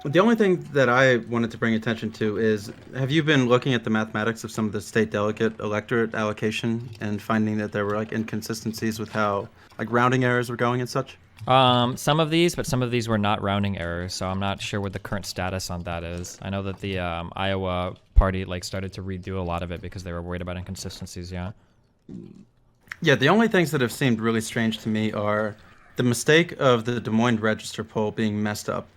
The only thing that I wanted to bring attention to is, have you been looking at the mathematics of some of the state delegate electorate allocation and finding that there were like inconsistencies with how like rounding errors were going and such? Some of these, but some of these were not rounding errors, so I'm not sure what the current status on that is. I know that the Iowa party like started to redo a lot of it because they were worried about inconsistencies. Yeah. Yeah, the only things that have seemed really strange to me are the mistake of the Des Moines Register poll being messed up.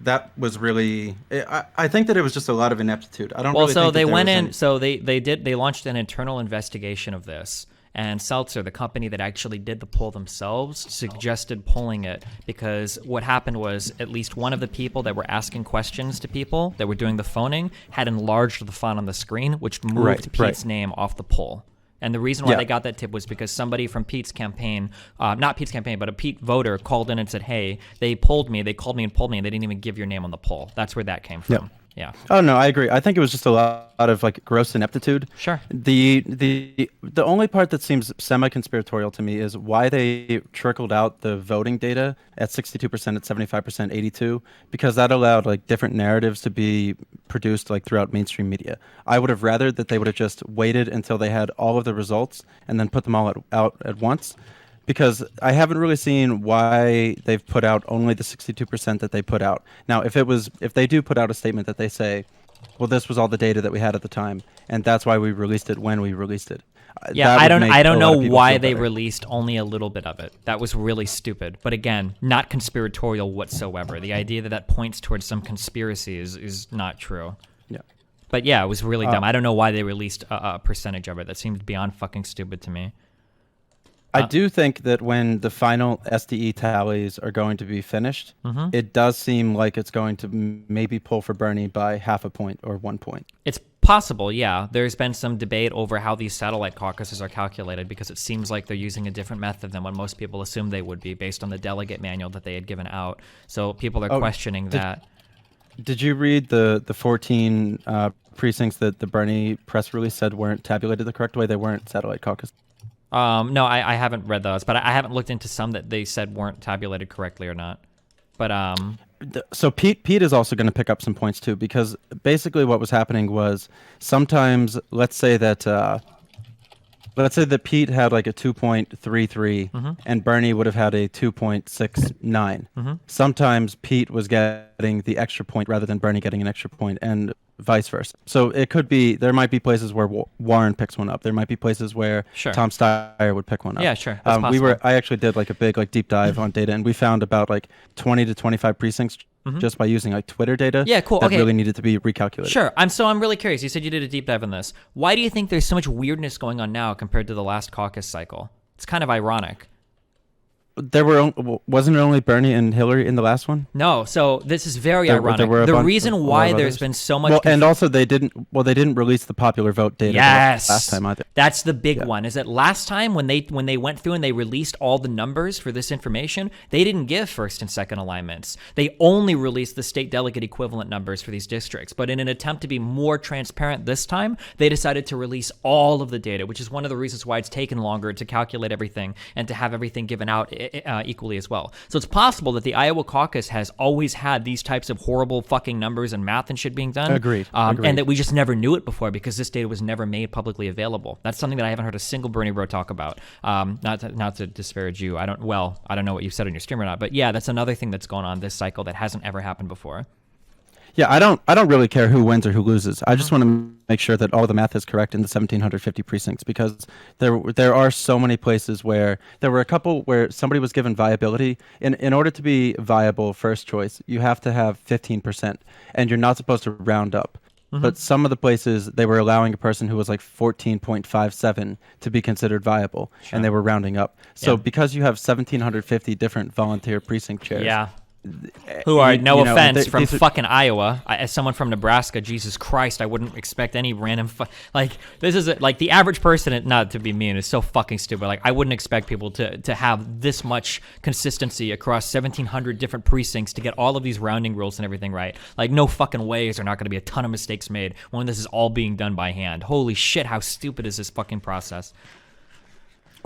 That was really, I think that it was just a lot of ineptitude. I don't Well, really so think that they there went was in. any. So they launched an internal investigation of this. And Seltzer, the company that actually did the poll themselves, suggested pulling it because what happened was at least one of the people that were asking questions to people that were doing the phoning had enlarged the font on the screen, which moved Pete's name off the poll. And the reason why they got that tip was because somebody from Pete's campaign, not Pete's campaign, but a Pete voter called in and said, hey, they polled me, they called me and pulled me, and they didn't even give your name on the poll. That's where that came from. Yeah. Oh no, I agree. I think it was just a lot of like gross ineptitude. Sure. The only part that seems semi-conspiratorial to me is why they trickled out the voting data at 62%, at 75%, 82, because that allowed like different narratives to be produced like throughout mainstream media. I would have rather that they would have just waited until they had all of the results and then put them all out at once. Because I haven't really seen why they've put out only the 62% that they put out. Now, if they do put out a statement that they say, well, this was all the data that we had at the time, and that's why we released it when we released it. Yeah, that would make I don't a lot know of people why feel they better. released only a little bit of it. That was really stupid. But again, not conspiratorial whatsoever. The idea that that points towards some conspiracy is not true. Yeah. But yeah, it was really dumb. I don't know why they released a percentage of it. That seemed beyond fucking stupid to me. I do think that when the final SDE tallies are going to be finished, it does seem like it's going to maybe pull for Bernie by half a point or 1 point. It's possible, yeah. There's been some debate over how these satellite caucuses are calculated because it seems like they're using a different method than what most people assumed they would be based on the delegate manual that they had given out. So people are questioning that. Did you read the 14 precincts that the Bernie press release said weren't tabulated the correct way? They weren't satellite caucus. No, I haven't read those, but I haven't looked into some that they said weren't tabulated correctly or not. But So Pete is also going to pick up some points too, because basically what was happening was sometimes let's say that Pete had like a 2.33 and Bernie would have had a 2.69. Sometimes Pete was getting the extra point rather than Bernie getting an extra point, and vice versa. So it could be, there might be places where Warren picks one up. There might be places where Tom Steyer would pick one up. Yeah, sure. That's possible. I actually did like a big like deep dive on data, and we found about like 20 to 25 precincts just by using like Twitter data. Yeah, cool. That Okay. really needed to be recalculated. Sure. I'm really curious. You said you did a deep dive on this. Why do you think there's so much weirdness going on now compared to the last caucus cycle? It's kind of ironic. Wasn't it only Bernie and Hillary in the last one? No, so this is very ironic. There were The reason why there's been so much and also they didn't release the popular vote data last time either. That's the big one. Is that last time when they went through and they released all the numbers for this information, they didn't give first and second alignments. They only released the state delegate equivalent numbers for these districts. But in an attempt to be more transparent this time, they decided to release all of the data, which is one of the reasons why it's taken longer to calculate everything and to have everything given out equally as well. So it's possible that the Iowa caucus has always had these types of horrible fucking numbers and math and shit being done. Agreed. And that we just never knew it before because this data was never made publicly available. That's something that I haven't heard a single Bernie bro talk about. Not to disparage you. I don't know what you said on your stream or not, but yeah, that's another thing that's going on this cycle that hasn't ever happened before. Yeah, I don't really care who wins or who loses. I just want to make sure that all the math is correct in the 1,750 precincts, because there are so many places where there were a couple where somebody was given viability. In order to be viable first choice, you have to have 15%, and you're not supposed to round up. But some of the places, they were allowing a person who was like 14.57 to be considered viable, and they were rounding up. So because you have 1,750 different volunteer precinct chairs, who are, no offense, from fucking Iowa. As someone from Nebraska, Jesus Christ, I wouldn't expect any random this is like the average person, not to be mean, is so fucking stupid. Like, I wouldn't expect people to have this much consistency across 1,700 different precincts to get all of these rounding rules and everything right. Like, no fucking way is there not going to be a ton of mistakes made when this is all being done by hand. Holy shit, how stupid is this fucking process?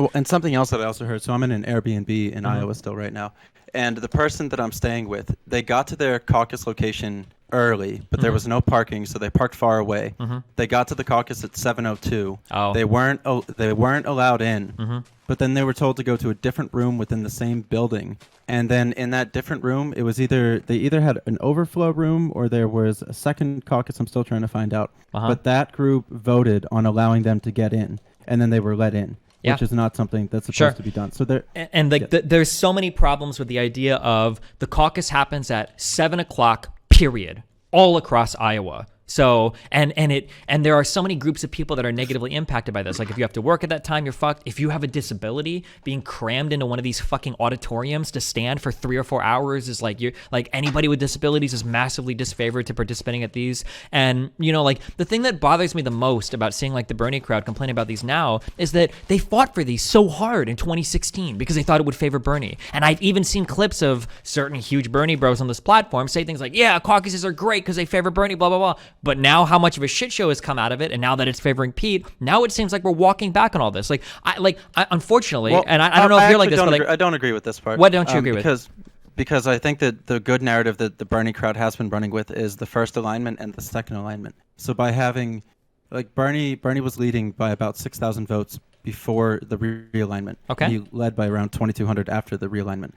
Well, and something else that I also heard. So I'm in an Airbnb in Iowa still right now, and the person that I'm staying with, they got to their caucus location early, but there was no parking, so they parked far away. They got to the caucus at 7:02. Oh. They weren't allowed in. But then they were told to go to a different room within the same building. And then in that different room, it was they either had an overflow room or there was a second caucus. I'm still trying to find out. But that group voted on allowing them to get in, and then they were let in, which is not something that's supposed to be done. So there, and like there's so many problems with the idea of the caucus happens at 7:00, period, all across Iowa. So and there are so many groups of people that are negatively impacted by this. Like if you have to work at that time, you're fucked. If you have a disability, being crammed into one of these fucking auditoriums to stand for 3 or 4 hours is like you're like anybody with disabilities is massively disfavored to participating at these. And you know, like the thing that bothers me the most about seeing like the Bernie crowd complain about these now is that they fought for these so hard in 2016 because they thought it would favor Bernie. And I've even seen clips of certain huge Bernie bros on this platform say things like, "Yeah, caucuses are great because they favor Bernie," blah blah blah. But now how much of a shit show has come out of it, and now that it's favoring Pete, now it seems like we're walking back on all this. Like, I unfortunately, well, and I don't know if you're like this, but like, I don't agree with this part. What don't you agree with? Because I think that the good narrative that the Bernie crowd has been running with is the first alignment and the second alignment. So by having, like Bernie was leading by about 6,000 votes before the realignment. Okay. He led by around 2,200 after the realignment.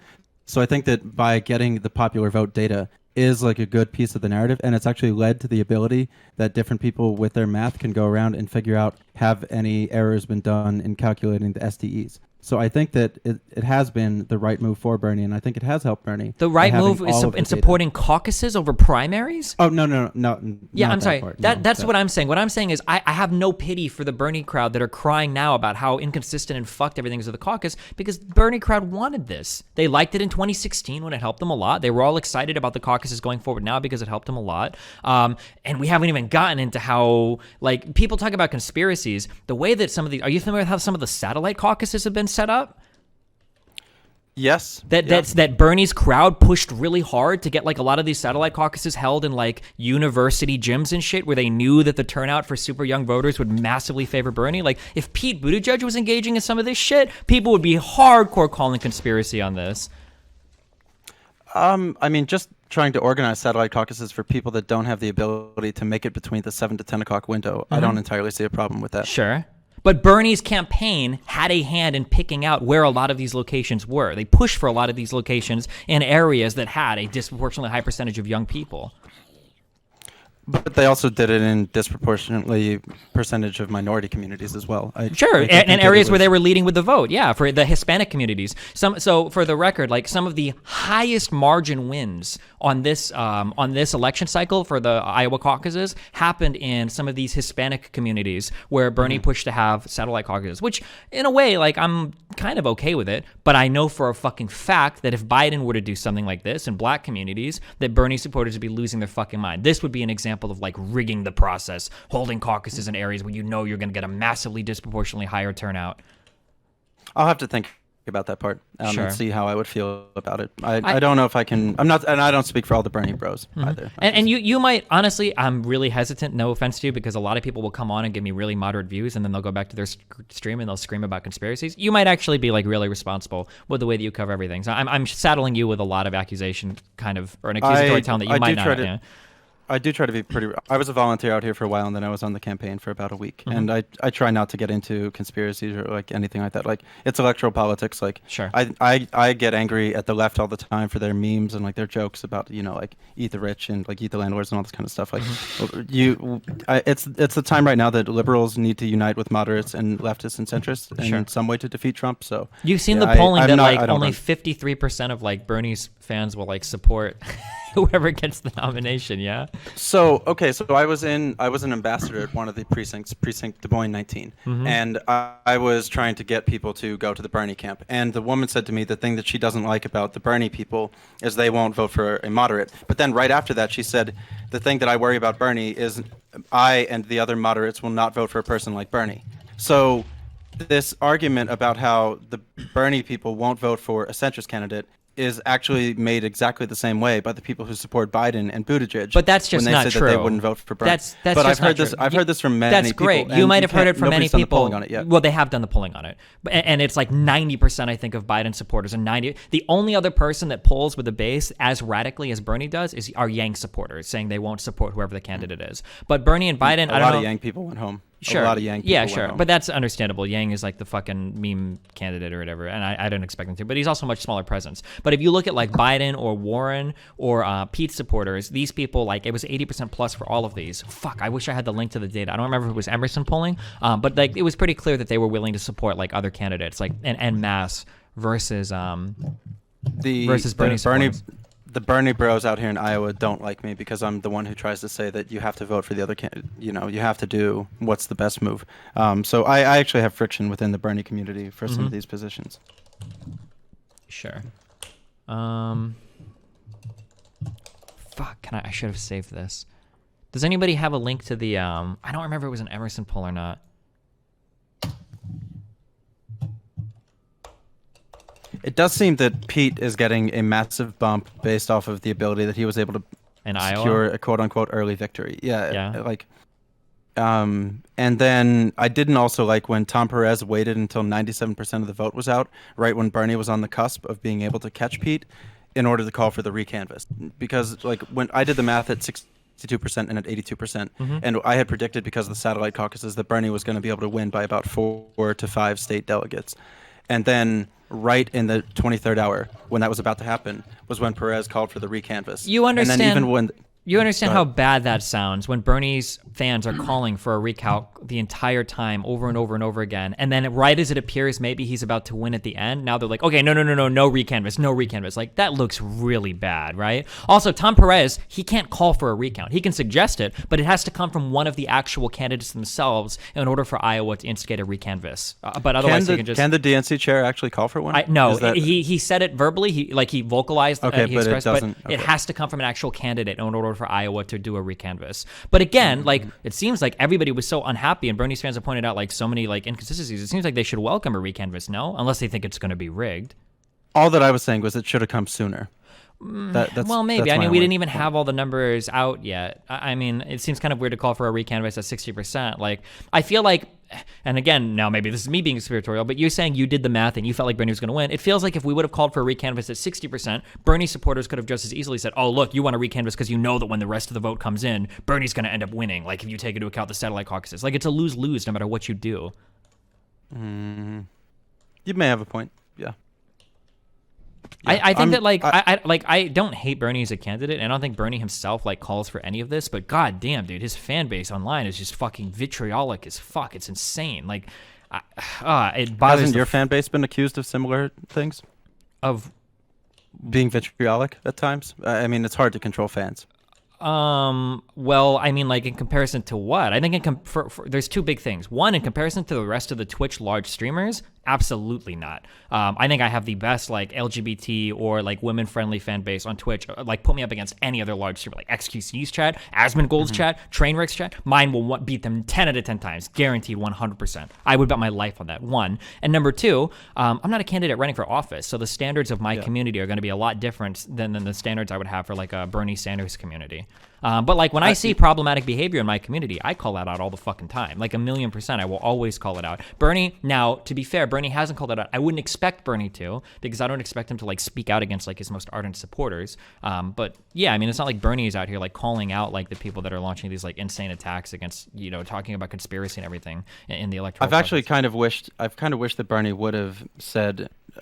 So I think that by getting the popular vote data is like a good piece of the narrative, and it's actually led to the ability that different people with their math can go around and figure out have any errors been done in calculating the SDEs. So I think that it has been the right move for Bernie, and I think it has helped Bernie. The right move is in supporting caucuses over primaries? Oh, no. Yeah, I'm sorry. That's what I'm saying. What I'm saying is I have no pity for the Bernie crowd that are crying now about how inconsistent and fucked everything is with the caucus, because the Bernie crowd wanted this. They liked it in 2016 when it helped them a lot. They were all excited about the caucuses going forward now because it helped them a lot. And we haven't even gotten into how, like, people talk about conspiracies. The way that some of these, are you familiar with how some of the satellite caucuses have been set up? Yes. That Bernie's crowd pushed really hard to get like a lot of these satellite caucuses held in like university gyms and shit, where they knew that the turnout for super young voters would massively favor Bernie. Like if Pete Buttigieg was engaging in some of this shit, people would be hardcore calling conspiracy on this. I mean, just trying to organize satellite caucuses for people that don't have the ability to make it between the 7 to 10 o'clock window, I don't entirely see a problem with that. Sure. But Bernie's campaign had a hand in picking out where a lot of these locations were. They pushed for a lot of these locations in areas that had a disproportionately high percentage of young people. But they also did it in disproportionately percentage of minority communities as well. Sure, and areas where they were leading with the vote. Yeah, for the Hispanic communities. So for the record, like some of the highest margin wins on this election cycle for the Iowa caucuses happened in some of these Hispanic communities where Bernie pushed to have satellite caucuses. Which, in a way, like I'm kind of okay with it. But I know for a fucking fact that if Biden were to do something like this in black communities, that Bernie supporters would be losing their fucking mind. This would be an example of like rigging the process, holding caucuses in areas where you know you're going to get a massively disproportionately higher turnout. I'll have to think about that part Sure. and see how I would feel about it. I don't know if I can. I'm not, and I don't speak for all the Bernie bros either. And you might, honestly, I'm really hesitant, no offense to you, because a lot of people will come on and give me really moderate views, and then they'll go back to their stream and they'll scream about conspiracies. You might actually be like really responsible with the way that you cover everything. So I'm saddling you with a lot of accusation, kind of, or an accusatory tone that you might not. I do try to be pretty. I was a volunteer out here for a while, and then I was on the campaign for about a week. And I try not to get into conspiracies or like anything like that. Like it's electoral politics. Like Sure. I get angry at the left all the time for their memes and like their jokes about like eat the rich and like eat the landlords and all this kind of stuff. Like it's the time right now that liberals need to unite with moderates and leftists and centrists in some way to defeat Trump. So you've seen the polling that like only 53% of like Bernie's fans will like support whoever gets the nomination. Yeah. So I was an ambassador at one of the precinct Des Moines 19, and I was trying to get people to go to the Bernie camp. And the woman said to me the thing that she doesn't like about the Bernie people is they won't vote for a moderate. But then right after that, she said the thing that I worry about Bernie is I and the other moderates will not vote for a person like Bernie. So this argument about how the Bernie people won't vote for a centrist candidate is actually made exactly the same way by the people who support Biden and Buttigieg. But that's just when they not said true. that they wouldn't vote for Bernie. That's but just I've heard not this. true. I've heard this from many That's people. great. You and might have heard it from many nobody's done the people. polling on it yet. Well, they have done the polling on it, and it's like 90%, I think, of Biden supporters, and 90. The only other person that polls with a base as radically as Bernie does are Yang supporters, saying they won't support whoever the candidate is. But Bernie and Biden, I don't know. A lot of Yang people went home. Sure. A lot of Yang people went home. But that's understandable. Yang is like the fucking meme candidate or whatever, and I don't expect him to. But he's also a much smaller presence. But if you look at like Biden or Warren or Pete supporters, these people, like, it was 80% plus for all of these. Fuck, I wish I had the link to the data. I don't remember if it was Emerson polling, but like it was pretty clear that they were willing to support like other candidates, like en masse versus Bernie supporters. The Bernie bros out here in Iowa don't like me because I'm the one who tries to say that you have to vote for the other candidate. You know, you have to do what's the best move. So I actually have friction within the Bernie community for some of these positions. Sure. Fuck, I should have saved this. Does anybody have a link to the, I don't remember if it was an Emerson poll or not. It does seem that Pete is getting a massive bump based off of the ability that he was able to secure a quote-unquote early victory. Yeah. Like, and then I didn't also like when Tom Perez waited until 97% of the vote was out, right when Bernie was on the cusp of being able to catch Pete, in order to call for the recanvass. Because like when I did the math at 62% and at 82%, and I had predicted because of the satellite caucuses that Bernie was going to be able to win by about 4 to 5 state delegates. And then right in the 23rd hour, when that was about to happen, was when Perez called for the recanvass. You understand? And then even when You understand how bad that sounds when Bernie's fans are calling for a recalc the entire time over and over and over again. And then right as it appears maybe he's about to win at the end, now they're like, okay, no recanvass. Like, that looks really bad, right? Also, Tom Perez, he can't call for a recount. He can suggest it, but it has to come from one of the actual candidates themselves in order for Iowa to instigate a recanvass. But otherwise, he can just... Can the DNC chair actually call for one? No, he said it verbally. He vocalized. Okay, he but expressed, it doesn't. But it has to come from an actual candidate in order for Iowa to do a recanvass. But again, like, it seems like everybody was so unhappy, and Bernie's fans have pointed out like so many like inconsistencies. It seems like they should welcome a recanvass, no, unless they think it's going to be rigged. All that I was saying was it should have come sooner. Well, maybe. I mean, we didn't even have all the numbers out yet. I mean, it seems kind of weird to call for a recanvass at 60%. Like, I feel like, and again, now maybe this is me being conspiratorial, but you're saying you did the math and you felt like Bernie was going to win. It feels like if we would have called for a recanvass at 60%, Bernie supporters could have just as easily said, oh, look, you want a recanvass because you know that when the rest of the vote comes in, Bernie's going to end up winning. Like, if you take into account the satellite caucuses. Like, it's a lose-lose no matter what you do. You may have a point. Yeah. I think that I don't hate Bernie as a candidate, and I don't think Bernie himself like calls for any of this. But god damn, dude, his fan base online is just fucking vitriolic as fuck. It's insane. Like, it bothers. Hasn't your fan base been accused of similar things? Of being vitriolic at times? I mean, it's hard to control fans. Well, I mean, like, in comparison to what? I think there's two big things. One, in comparison to the rest of the Twitch large streamers, absolutely not. I think I have the best, like, LGBT or, like, women-friendly fan base on Twitch. Like, put me up against any other large streamer, like XQC's chat, Asmongold's chat, Trainwreck's chat. Mine will beat them 10 out of 10 times. Guaranteed 100%. I would bet my life on that, one. And number two, I'm not a candidate running for office, so the standards of my community are going to be a lot different than the standards I would have for, like, a Bernie Sanders community. But like when I see problematic behavior in my community, I call that out all the fucking time. Like 1,000,000%, I will always call it out. Bernie, now, to be fair, Bernie hasn't called it out. I wouldn't expect Bernie to, because I don't expect him to like speak out against like his most ardent supporters. But yeah, I mean, it's not like Bernie is out here like calling out like the people that are launching these like insane attacks against, you know, talking about conspiracy and everything in the electoral process. I've kind of wished that Bernie would have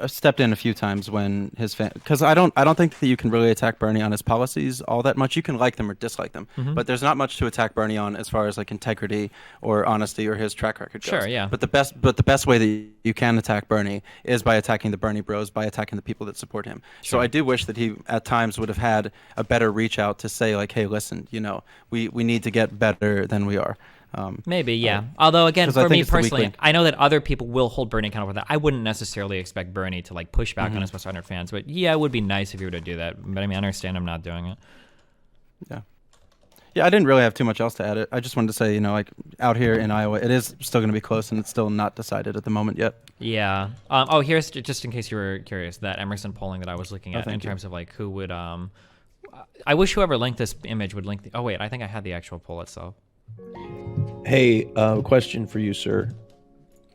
stepped in a few times when his fan, because I don't think that you can really attack Bernie on his policies all that much. You can like them or dislike them, but there's not much to attack Bernie on as far as like integrity or honesty or his track record goes. Sure, yeah. But the best way that you can attack Bernie is by attacking the Bernie bros, by attacking the people that support him. Sure. So I do wish that he at times would have had a better reach out to say like, hey, listen, you know, we need to get better than we are. Maybe, yeah. Although, again, for me personally, I know that other people will hold Bernie accountable for that. I wouldn't necessarily expect Bernie to like push back on his most ardent fans, but yeah, it would be nice if he were to do that. But I mean, I understand him not doing it. Yeah. Yeah, I didn't really have too much else to add. I just wanted to say, like out here in Iowa, it is still going to be close, and it's still not decided at the moment yet. Yeah. Oh, here's just in case you were curious, that Emerson polling that I was looking at in terms of like who would. I wish whoever linked this image would link. Oh wait, I think I had the actual poll itself. Hey, question for you, sir.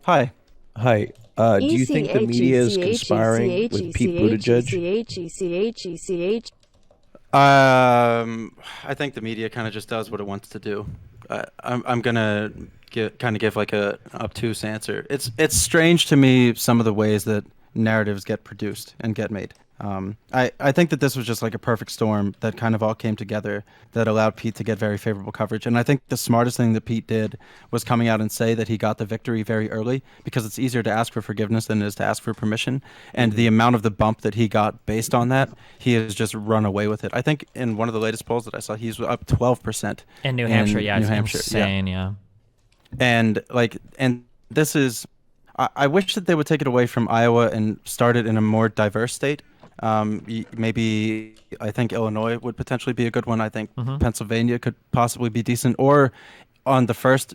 Hi. Hi. Do you think the media is conspiring with Pete Buttigieg? I think the media kind of just does what it wants to do. I'm gonna give like a obtuse answer. It's strange to me some of the ways that narratives get produced and get made. I think that this was just like a perfect storm that kind of all came together that allowed Pete to get very favorable coverage. And I think the smartest thing that Pete did was coming out and say that he got the victory very early, because it's easier to ask for forgiveness than it is to ask for permission. And the amount of the bump that he got based on that, he has just run away with it. I think in one of the latest polls that I saw, he's up 12%. In New Hampshire, yeah, it's insane, yeah. And this is, I wish that they would take it away from Iowa and start it in a more diverse state. Maybe I think Illinois would potentially be a good one. I think Pennsylvania could possibly be decent. Or on the first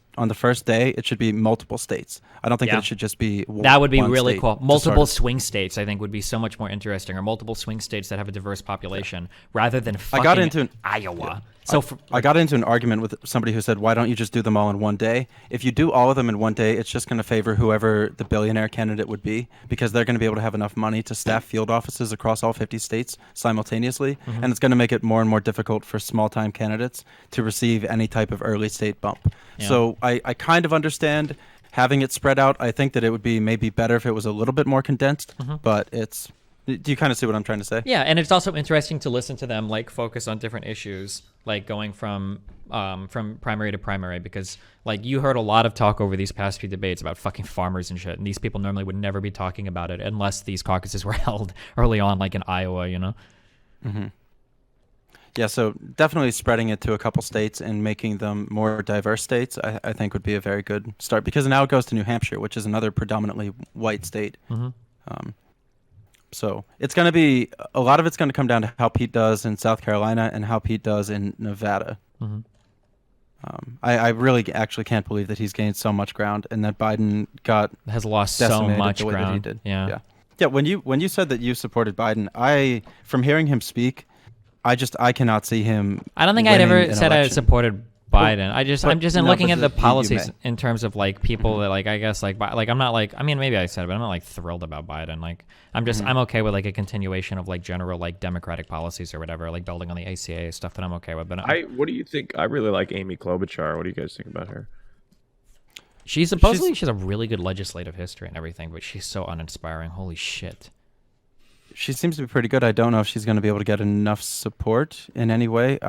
day, it should be multiple states. I don't think that it should just be one. That would be really cool. Multiple swing states, I think, would be so much more interesting. Or multiple swing states that have a diverse population, rather than fucking Iowa. So I got into an argument with somebody who said, why don't you just do them all in one day? If you do all of them in one day, it's just going to favor whoever the billionaire candidate would be, because they're going to be able to have enough money to staff field offices across all 50 states simultaneously. And it's going to make it more and more difficult for small-time candidates to receive any type of early state bump. Yeah. So I kind of understand having it spread out. I think that it would be maybe better if it was a little bit more condensed, but it's... Do you kind of see what I'm trying to say? Yeah, and it's also interesting to listen to them like focus on different issues, like going from primary to primary, because like you heard a lot of talk over these past few debates about fucking farmers and shit, and these people normally would never be talking about it unless these caucuses were held early on, like in Iowa, you know? Yeah, so definitely spreading it to a couple states and making them more diverse states, I think would be a very good start, because now it goes to New Hampshire, which is another predominantly white state. So it's going to be, a lot of it's going to come down to how Pete does in South Carolina and how Pete does in Nevada. I really actually can't believe that he's gained so much ground and that Biden has lost so much the way ground. That he did. Yeah. When you said that you supported Biden, from hearing him speak, I cannot see him. I don't think I'd ever said I supported Biden. I'm just looking at the policies in terms of like people that like, I guess like I'm not like, I mean maybe I said it, but I'm not like thrilled about Biden. Like I'm okay with like a continuation of like general like democratic policies or whatever, like building on the ACA stuff that I'm okay with. But what do you think? I really like Amy Klobuchar. What do you guys think about her? She has a really good legislative history and everything, but she's so uninspiring. Holy shit. She seems to be pretty good. I don't know if she's going to be able to get enough support in any way.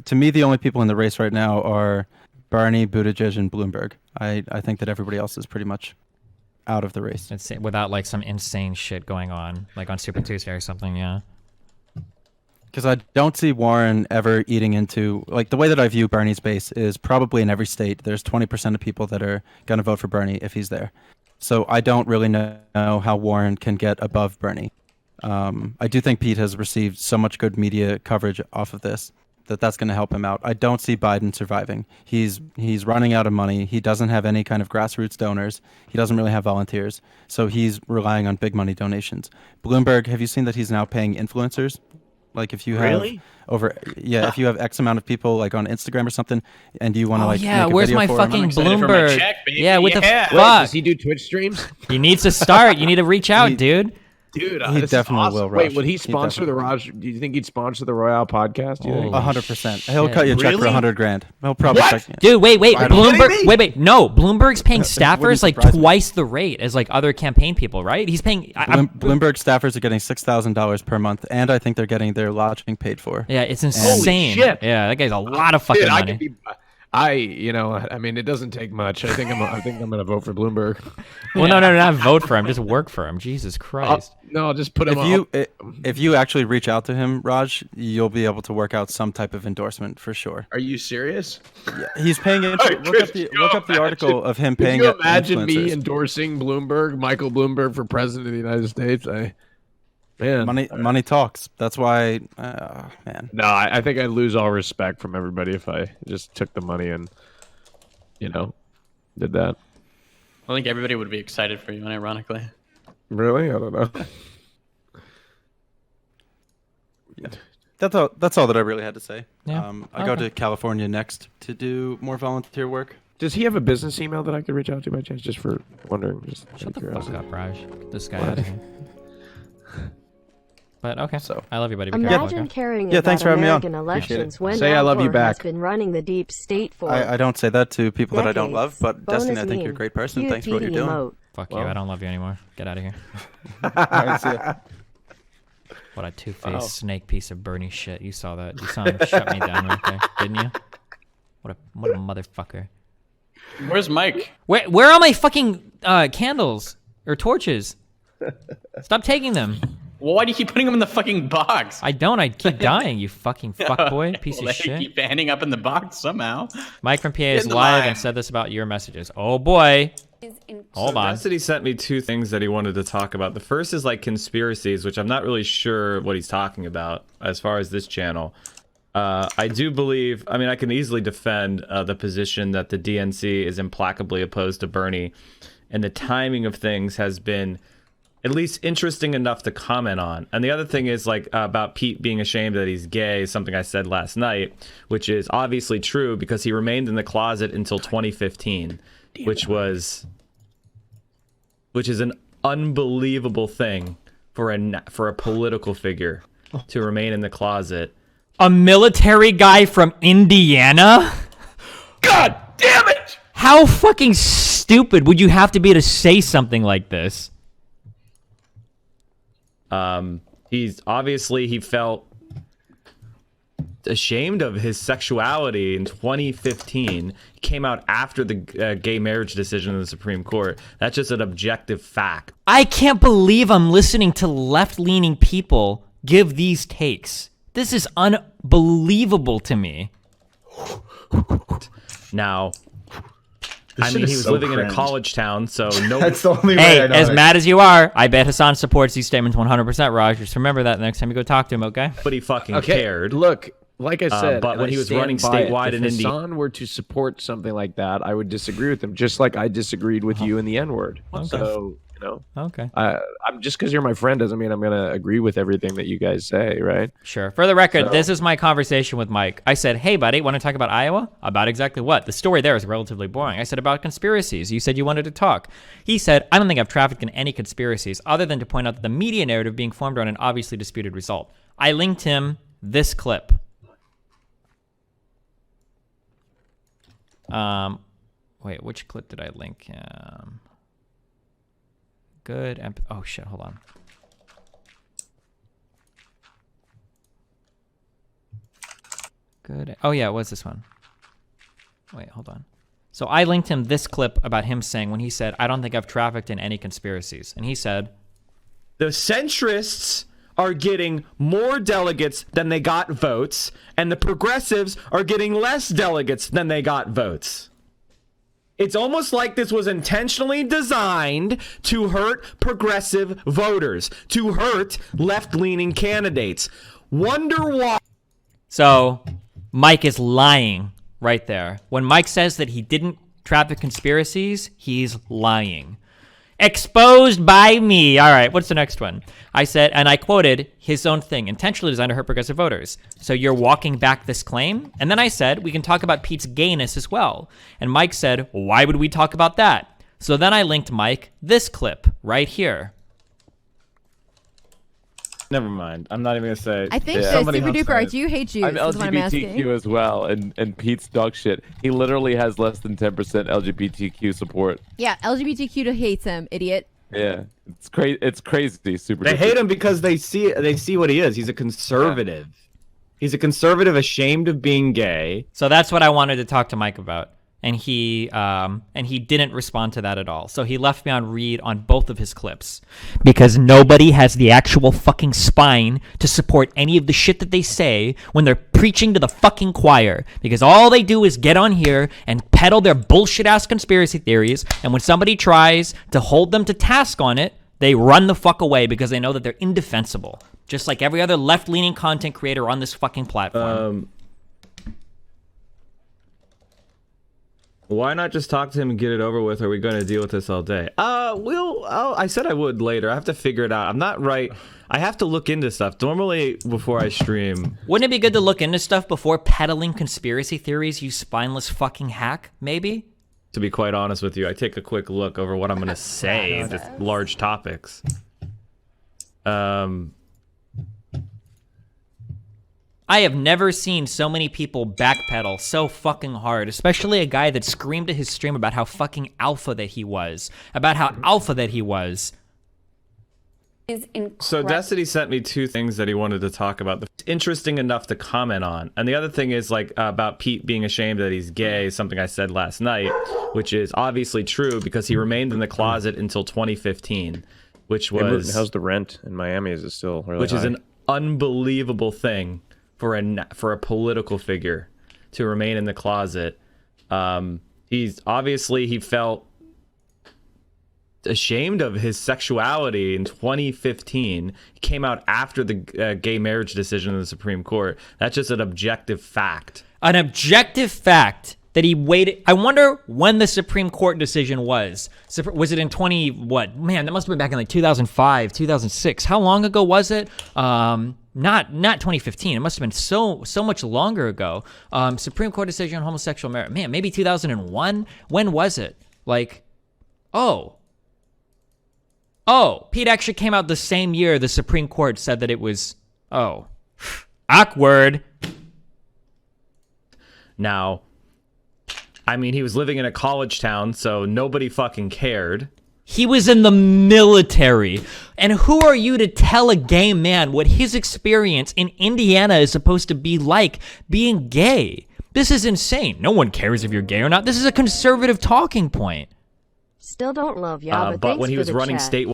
To me, the only people in the race right now are Bernie, Buttigieg, and Bloomberg. I think that everybody else is pretty much out of the race. It's without like some insane shit going on, like on Super Tuesday or something, yeah. Because I don't see Warren ever eating into, like, the way that I view Bernie's base is probably in every state, there's 20% of people that are going to vote for Bernie if he's there. So I don't really know how Warren can get above Bernie. I do think Pete has received so much good media coverage off of this that's going to help him out. I don't see Biden surviving. He's running out of money. He doesn't have any kind of grassroots donors. He doesn't really have volunteers. So he's relying on big money donations. Bloomberg, have you seen that he's now paying influencers? Like if you have if you have X amount of people like on Instagram or something, and you want to make a where's video my for fucking him, Bloomberg? What the fuck? Wait, does he do Twitch streams? He needs to start. You need to reach out, dude. Dude, he definitely will. Wait, would he sponsor the Raj? Do you think he'd sponsor the Royale podcast? 100%. He'll cut you a check for $100,000. He'll probably check you. Dude, wait. Bloomberg. Wait. No, Bloomberg's paying staffers like twice the rate as like other campaign people, right? He's paying. Bloomberg staffers are getting $6,000 per month, and I think they're getting their lodging paid for. Yeah, it's insane. Holy shit. Yeah, that guy's a lot of fucking money. I mean, it doesn't take much. I think I'm gonna vote for Bloomberg. Well, no, not vote for him. Just work for him. Jesus Christ. No, I'll just put him. If you actually reach out to him, Raj, you'll be able to work out some type of endorsement for sure. Are you serious? Yeah, he's paying. Look up the article of him paying. Could you imagine me endorsing Bloomberg, Michael Bloomberg, for president of the United States? Man, Money talks. That's why, man. no, I think I'd lose all respect from everybody if I just took the money and, did that. I think everybody would be excited for you, unironically. Really? I don't know. That's all that I really had to say. Yeah. I go to California next to do more volunteer work. Does he have a business email that I could reach out to by chance? Just for wondering. Just Shut the curiosity. fuck up, Raj. Get this guy out of here. But okay, So I love you, buddy. Imagine caring Yeah, thanks about for having me on. American elections when Say I love you Al Gore has back. been running the deep state for I don't say that to people that I don't love, decades. but Bonus Destiny, I think meme. you're a great person. Cute Thanks for what you're doing. emote. Fuck you. I don't love you anymore. Get out of here. Alright, see ya. What a two-faced snake piece of Bernie shit. You saw that. You saw him shut me down right there, didn't you? What a motherfucker. Where's Mike? Where are my fucking candles or torches? Stop taking them. Well, why do you keep putting them in the fucking box? I don't. I keep dying, you fucking fuckboy. Piece Well, of they shit. keep ending up in the box somehow. Mike from PA is in the live line. and said this about your messages. Oh boy. Hold on. Cassidy sent me two things that he wanted to talk about. The first is like conspiracies, which I'm not really sure what he's talking about as far as this channel. I do believe, I mean, I can easily defend the position that the DNC is implacably opposed to Bernie, and the timing of things has been at least interesting enough to comment on. And the other thing is like about Pete being ashamed that he's gay, something I said last night, which is obviously true because he remained in the closet until 2015, which is an unbelievable thing for a political figure to remain in the closet. A military guy from Indiana? God damn it! How fucking stupid would you have to be to say something like this? He felt ashamed of his sexuality in 2015. He came out after the gay marriage decision in the Supreme Court. That's just an objective fact. I can't believe I'm listening to left-leaning people give these takes. This is unbelievable to me. Now, This I shit mean, is he was so living in a cringe. college town, so no. That's the only way Hey, I know as it. mad as you are, I bet Hassan supports these statements 100%, Raj. Just remember that the next time you go talk to him, okay? Nobody fucking Okay, cared. look, like I said, but and when I he was stand running by it, statewide if in Indy- Hassan were to support something like that, I would disagree with him, just like I disagreed with you in the N-word. So, Okay. I'm just because you're my friend doesn't mean I'm going to agree with everything that you guys say, right? Sure. For the record, So- this is my conversation with Mike. I said, hey, buddy, want to talk about Iowa? About exactly what? The story there is relatively boring. I said about conspiracies. You said you wanted to talk. He said, I don't think I've trafficked in any conspiracies other than to point out that the media narrative being formed around an obviously disputed result. I linked him this clip. Wait, which clip did I link? Oh, shit, hold on. Good. Oh, yeah, it was this one. Wait, hold on. So I linked him this clip about him saying when he said, I don't think I've trafficked in any conspiracies. And he said, The centrists are getting more delegates than they got votes, and the progressives are getting less delegates than they got votes. It's almost like this was intentionally designed to hurt progressive voters, to hurt left-leaning candidates. Wonder why. so Mike is lying right there. When Mike says that he didn't traffic conspiracies, he's lying. Exposed by me. All right, what's the next one? I said, and I quoted his own thing, intentionally designed to hurt progressive voters. So you're walking back this claim? And then I said, we can talk about Pete's gayness as well. And Mike said, why would we talk about that? So then I linked Mike this clip right here. Never mind. I'm not even going to say. I think Yeah. so. Somebody Super else duper. I said- do hate you. I'm Is what I'm asking. LGBTQ as well, and Pete's dog shit. He literally has less than 10% LGBTQ support. Yeah, LGBTQ to hates him, idiot. Yeah, it's crazy. It's crazy. Super. They duper. hate him because they see what he is. He's a conservative. He's a conservative ashamed of being gay. So that's what I wanted to talk to Mike about. And he didn't respond to that at all. So he left me on read on both of his clips. Because nobody has the actual fucking spine to support any of the shit that they say when they're preaching to the fucking choir. Because all they do is get on here and peddle their bullshit ass conspiracy theories. And when somebody tries to hold them to task on it, They run the fuck away because they know that they're indefensible. Just like every other left-leaning content creator on this fucking platform. Why not just talk to him and get it over with? Or are we going to deal with this all day? I said I would later. I have to figure it out. I'm not right. I have to look into stuff. Normally, before I stream... Wouldn't it be good to look into stuff before peddling conspiracy theories, you spineless fucking hack, maybe? To be quite honest with you, I take a quick look over what I'm going to say, the large topics. I have never seen so many people backpedal so fucking hard, especially a guy that screamed at his stream about how fucking alpha that he was. So Destiny sent me 2 things that he wanted to talk about. Interesting enough to comment on. And the other thing is like about Pete being ashamed that he's gay, something I said last night, which is obviously true because he remained in the closet until 2015, which was... How's the rent in Miami? Is it still really Which high? is an unbelievable thing for a political figure to remain in the closet. He felt ashamed of his sexuality in 2015. He came out after the gay marriage decision in the Supreme Court. That's just an objective fact. An objective fact that he waited. I wonder when the Supreme Court decision was. Was it in 20, what? Man, that must have been back in like 2005, 2006. How long ago was it? Not 2015. It must have been so much longer ago. Supreme Court decision on homosexual marriage. Man, maybe 2001? When was it? Like, Pete actually came out the same year the Supreme Court said that it was, awkward. Now, I mean, he was living in a college town, so nobody fucking cared. He was in the military. And who are you to tell a gay man what his experience in Indiana is supposed to be like being gay? This is insane. No one cares if you're gay or not. This is a conservative talking point. Still don't love y'all, But when he was running state...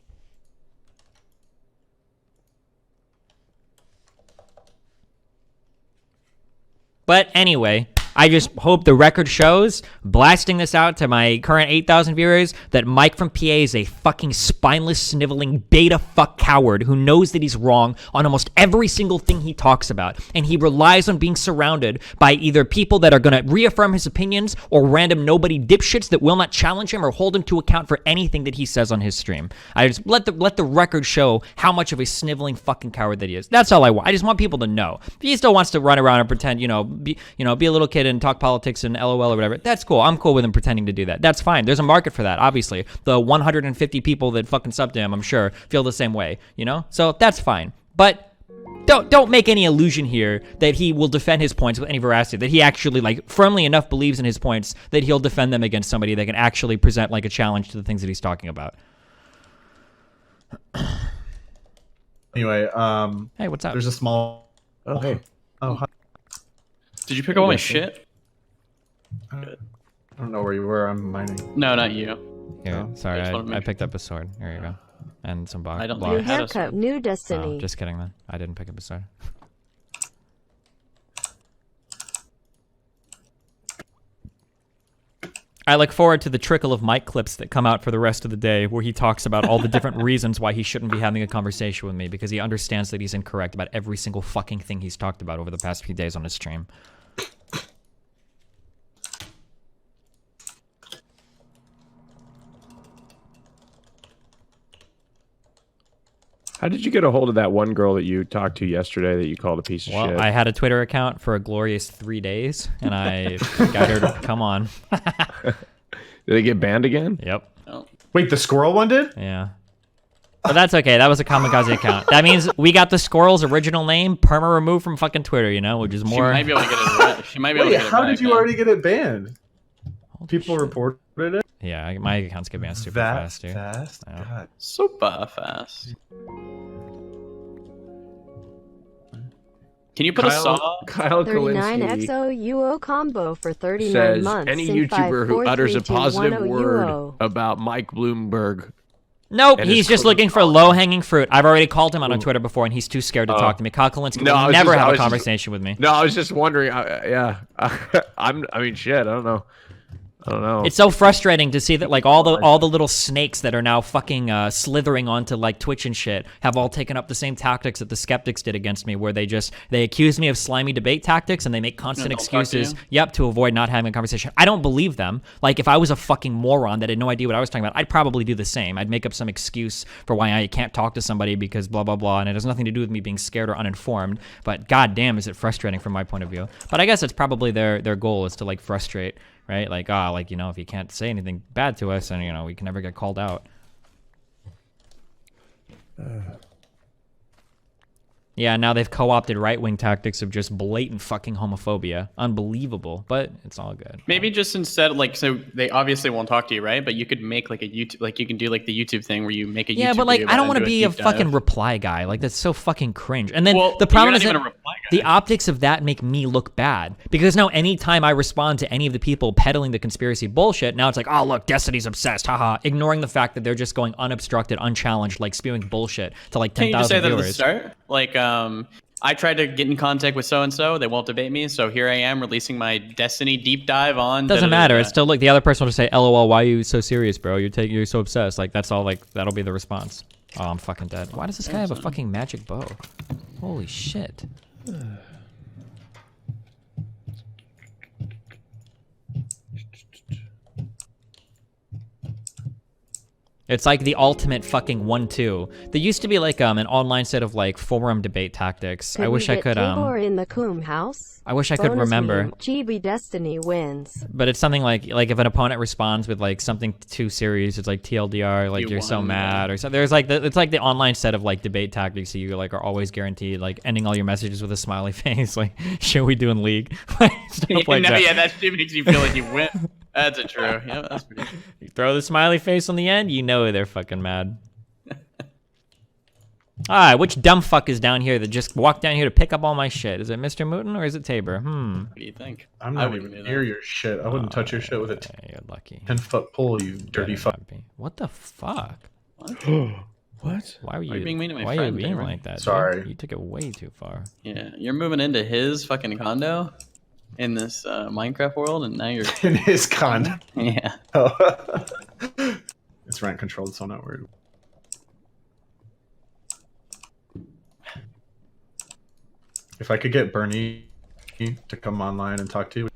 But anyway, I just hope the record shows, blasting this out to my current 8,000 viewers, that Mike from PA is a fucking spineless, sniveling, beta fuck coward who knows that he's wrong on almost every single thing he talks about. And he relies on being surrounded by either people that are going to reaffirm his opinions or random nobody dipshits that will not challenge him or hold him to account for anything that he says on his stream. I just let the record show how much of a sniveling fucking coward that he is. That's all I want. I just want people to know. If he still wants to run around and pretend, be a little kid and talk politics and LOL or whatever, that's cool. I'm cool with him pretending to do that. That's fine. There's a market for that, obviously. The 150 people that fucking sub to him, I'm sure, feel the same way, So that's fine. But don't make any illusion here that he will defend his points with any veracity, that he actually, firmly enough believes in his points that he'll defend them against somebody that can actually present, a challenge to the things that he's talking about. Anyway, hey, what's up? There's a small... Oh, hey. Oh, hi. Did you pick up all my shit? I don't know where you were. I'm mining. No, not you. Here, Oh, sorry, I just wanna I make picked up a sword. Here you go. And some box. I don't New think I had a haircut, sword. new destiny. Oh, just kidding then. I didn't pick up a sword. I look forward to the trickle of mic clips that come out for the rest of the day where he talks about all the different reasons why he shouldn't be having a conversation with me because he understands that he's incorrect about every single fucking thing he's talked about over the past few days on his stream. How did you get a hold of that one girl that you talked to yesterday that you called a piece of shit? Well, I had a Twitter account for a glorious 3 days, and I got her to come on. Did they get banned again? Yep. Oh. Wait, the squirrel one did? Yeah. But that's okay. That was a kamikaze account. That means we got the squirrel's original name perma removed from fucking Twitter, which is more... She might be able to get it. She might be able to Wait, get it how back did you then. already get it banned? Holy People shit. reported it? Yeah, my accounts get banned super That fast, dude. fast? Yeah. God. Super fast. Can you put a saw? Kyle 39 Kalinske XOUO combo for 39 says months. any Sync YouTuber who utters a 543210 positive word UO. about Mike Bloomberg. Nope, And he's his just closing looking for low-hanging fruit. I've already called him out on Twitter before, and he's too scared to talk to me. Kyle Kalinske No, I will was never just- I have a was just- conversation with me. No, I was just wondering. Yeah, I mean, shit. I don't know. I don't know. It's so frustrating to see that like all the little snakes that are now fucking slithering onto like Twitch and shit have all taken up the same tactics that the skeptics did against me, where they accuse me of slimy debate tactics and they make constant excuses. Yep, to avoid not having a conversation. I don't believe them. Like if I was a fucking moron that had no idea what I was talking about, I'd probably do the same. I'd make up some excuse for why I can't talk to somebody because blah blah blah, and it has nothing to do with me being scared or uninformed. But goddamn, is it frustrating from my point of view. But I guess it's probably their goal is to like frustrate. Right? Like, like, you know, if you can't say anything bad to us, and, you know, we can never get called out. Yeah, now they've co-opted right-wing tactics of just blatant fucking homophobia. Unbelievable, but it's all good. Maybe just instead, like, so they obviously won't talk to you, right? But you could make like a YouTube, like you can do like the YouTube thing where you make a YouTube. Yeah, but like, video I don't want to do be a deep fucking dive. reply guy. Like, that's so fucking cringe. And then Well, the problem you're is not that even a reply guy. the optics of that make me look bad. Because now anytime I respond to any of the people peddling the conspiracy bullshit, now it's like, oh, look, Destiny's obsessed, haha. Ignoring the fact that they're just going unobstructed, unchallenged, like spewing bullshit to like Can you just 10,000 say that at the viewers. start? Like, I tried to get in contact with so-and-so. They won't debate me. So here I am releasing my Destiny deep dive on. Doesn't matter. It's still like the other person will just say, LOL, why are you so serious, bro? You're so obsessed. Like, that's all, like, that'll be the response. Oh, I'm fucking dead. Why does this guy have a fucking magic bow? Holy shit. It's like the ultimate fucking 1-2. There used to be like an online set of like forum debate tactics. I wish I could Or in the Coom house. I wish I could Bonus remember. meme, Chibi Destiny wins. But it's something like if an opponent responds with like something too serious, it's like TLDR, like you're so won, mad, or so. There's like it's like the online set of like debate tactics that you like are always guaranteed, like ending all your messages with a smiley face, like shit we do in League, stuff like that. Yeah, that shit makes you feel like you win. That's true. Yeah, that's pretty true. You throw the smiley face on the end, you know they're fucking mad. Alright, which dumb fuck is down here that just walked down here to pick up all my shit? Is it Mr. Mooten or is it Tabor? What do you think? I'm I not wouldn't even do near that. your shit. I wouldn't touch your shit with a Okay, you're lucky. 10-foot pole, you dirty Better fuck. not be. What the fuck? What? Why are you being mean to my why are friend, you being Tabor? like that? dude? Sorry. You took it way too far. Yeah, you're moving into his fucking condo in this Minecraft world, and now you're In his condo. yeah. It's rent controlled, so I'm not worried. If I could get Bernie to come online and talk to you.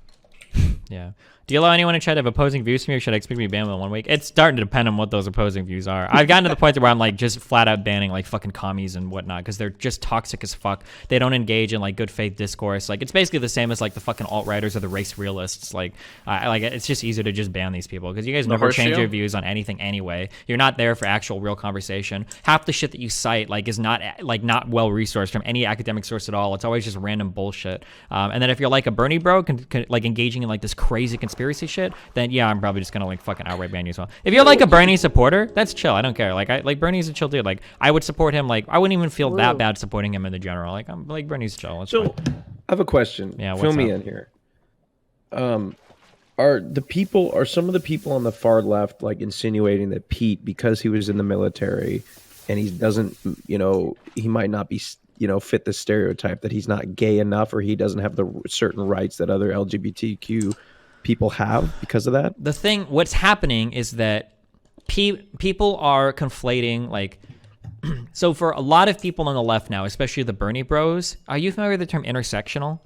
Yeah. Do you allow anyone to try to have opposing views from you, or should I expect to be banned within 1 week? It's starting to depend on what those opposing views are. I've gotten to the point where I'm like just flat out banning like fucking commies and whatnot because they're just toxic as fuck. They don't engage in like good faith discourse. Like it's basically the same as like the fucking alt-righters or the race realists. Like like it's just easier to just ban these people because you guys never change your views on anything anyway. You're not there for actual real conversation. Half the shit that you cite like is not well resourced from any academic source at all. It's always just random bullshit. And then if you're like a Bernie bro, like engaging in like this crazy conspiracy shit, then yeah, I'm probably just gonna like fucking outright ban you as well. If you're like a Bernie supporter, that's chill. I don't care. Like Bernie's a chill dude. Like I would support him. Like I wouldn't even feel that bad supporting him in the general. Like I'm like Bernie's chill. It's So, fine. I have a question. Yeah, Fill what's me up? in here. Are some of the people on the far left like insinuating that Pete, because he was in the military and he doesn't, he might not be, fit the stereotype that he's not gay enough or he doesn't have the certain rights that other LGBTQ people have because of that? The thing, what's happening is that people are conflating like. So for a lot of people on the left now, especially the Bernie bros, are you familiar with the term intersectional?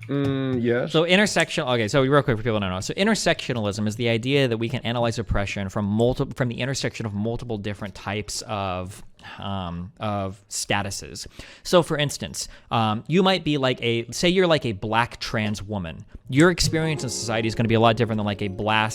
Yes. So okay, so real quick for people who don't know. So intersectionalism is the idea that we can analyze oppression from the intersection of multiple different types of statuses. So for instance, you might be like say you're like a black trans woman. Your experience in society is going to be a lot different than like a black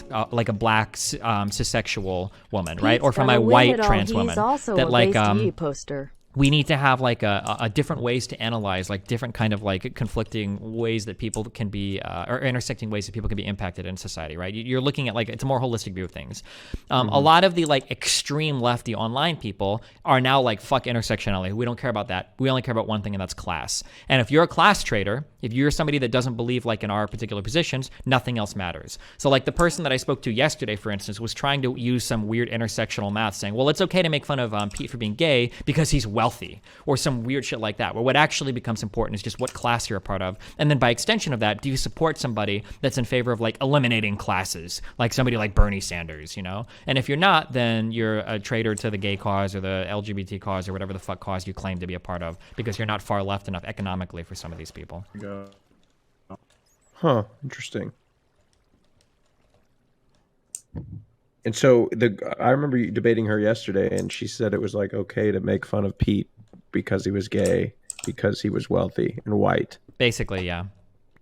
cissexual woman, right? Or from a white trans woman. That like poster. We need to have like a different ways to analyze, like different kind of like conflicting ways that people can be, or intersecting ways that people can be impacted in society, right? You're looking at like, it's a more holistic view of things. A lot of the like extreme lefty online people are now like, fuck intersectionality. We don't care about that. We only care about one thing, and that's class. And if you're a class trader, if you're somebody that doesn't believe like in our particular positions, nothing else matters. So like the person that I spoke to yesterday, for instance, was trying to use some weird intersectional math saying, well, it's okay to make fun of Pete for being gay because he's wealthy wealthy or some weird shit like that, where what actually becomes important is just what class you're a part of. And then by extension of that, do you support somebody that's in favor of like eliminating classes, like somebody like Bernie Sanders, you know? And if you're not, then you're a traitor to the gay cause or the LGBT cause or whatever the fuck cause you claim to be a part of, because you're not far left enough economically for some of these people. Huh, interesting. And so I remember you debating her yesterday, and she said it was like okay to make fun of Pete because he was gay, because he was wealthy and white. Basically, yeah.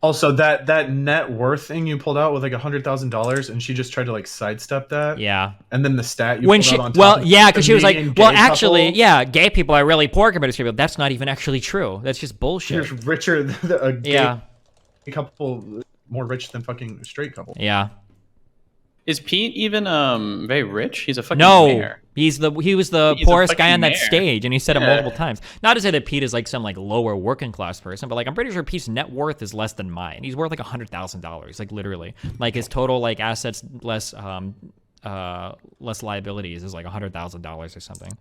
Also, that net worth thing you pulled out with like $100,000, and she just tried to like sidestep that. Yeah. And then the stat you when pulled she, out on top well, of yeah, the because she was like, median well, gay actually, couple, yeah, gay people are really poor compared to straight people. That's not even actually true. That's just bullshit. You're richer than a gay Yeah. couple, more rich than fucking straight couple. Yeah. Is Pete even very rich? He's a fucking No, mayor. he was the He's a poorest guy fucking on that mayor. stage, and he said it Yeah. multiple times. Not to say that Pete is like some like lower working class person, but like I'm pretty sure Pete's net worth is less than mine. He's worth like $100,000, like literally. Like his total like assets less liabilities is like $100,000 or something.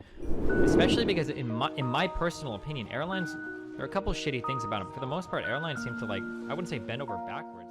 Especially because in my personal opinion, airlines, there are a couple shitty things about them. For the most part, airlines seem to like, I wouldn't say bend over backwards.